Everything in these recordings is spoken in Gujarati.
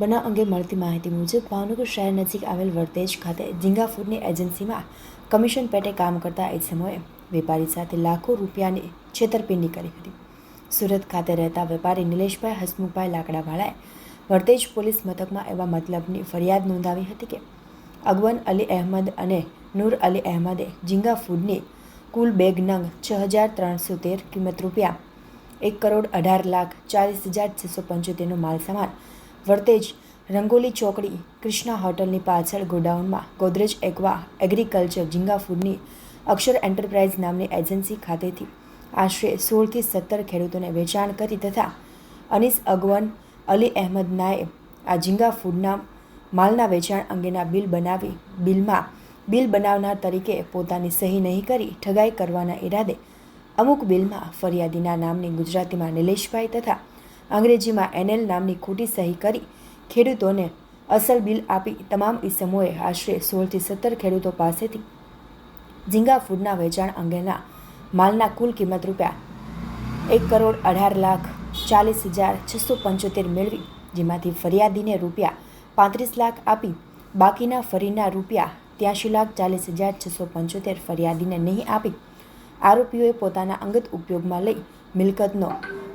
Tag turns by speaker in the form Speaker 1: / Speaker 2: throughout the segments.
Speaker 1: બનાવ અંગે મળતી માહિતી મુજબ ભાવનગર શહેર નજીક આવેલ વર્તેજ ખાતે ઝીંગા ફૂડની એજન્સીમાં કમિશન પેટે કામ કરતા ઇસમોએ વેપારી સાથે લાખો રૂપિયાની છેતરપિંડી કરી હતી। સુરત ખાતે રહેતા વેપારી નિલેશભાઈ હસમુખભાઈ લાકડાવાળાએ વર્તેજ પોલીસ મથકમાં એવા મતલબની ફરિયાદ નોંધાવી હતી કે અગવન અલી અહેમદ અને નૂર અલી અહેમદે ઝીંગા ફૂડની કુલ બેગ નંગ 6313 કિંમત રૂપિયા 1,18,40,675નો માલ સામાન વર્તેજ રંગોલી ચોકડી કૃષ્ણા હોટલની પાછળ ગોડાઉનમાં ગોદરેજ એક્વા એગ્રીકલ્ચર ઝીંગા ફૂડની અક્ષર એન્ટરપ્રાઇઝ નામની એજન્સી ખાતેથી આશરે 16 થી 17 ખેડૂતોને વેચાણ કરી તથા અનીસ અગવન અલી અહેમદ નાએ આ ઝીંગા ફૂડના માલના વેચાણ અંગેના બિલ બનાવી બિલ બનાવનાર તરીકે પોતાની સહી નહીં કરી ઠગાઈ કરવાના ઈરાદે અમુક બિલમાં ફરિયાદીના નામની ગુજરાતીમાં નિલેશભાઈ તથા અંગ્રેજીમાં NL નામની ખોટી સહી કરી ખેડૂતોને અસલ બિલ આપી તમામ ઇસમોએ આશરે 16 થી 17 ખેડૂતો પાસેથી ઝીંગા ફૂડના વેચાણ અંગેના માલના કુલ કિંમત રૂપિયા 1,18,40,675 મેળવી, જેમાંથી ફરિયાદીને રૂપિયા 35 લાખ આપી બાકીના ફરીના રૂપિયા 83,40,675 ફરિયાદીને નહીં આપી આરોપીઓએ પોતાના અંગત ઉપયોગમાં લઈ મિલકતનો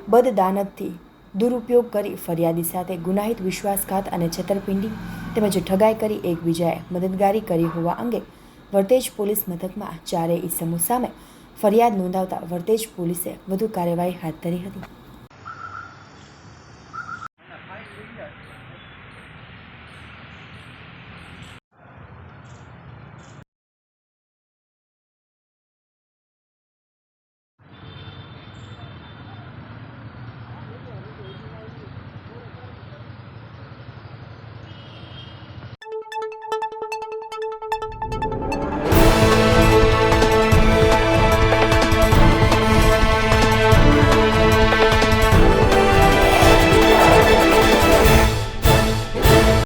Speaker 1: બદદાનતથી દુરુપયોગ કરી ફરિયાદી સાથે ગુનાહિત વિશ્વાસઘાત અને છેતરપિંડી તેમજ ઠગાઈ કરી એકબીજાએ મદદગારી કરી હોવા અંગે વર્તેજ પોલીસ મથકમાં ચારેય ઇસમો સામે ફરિયાદ નોંધાવતા વર્તેજ પોલીસે વધુ કાર્યવાહી હાથ ધરી હતી।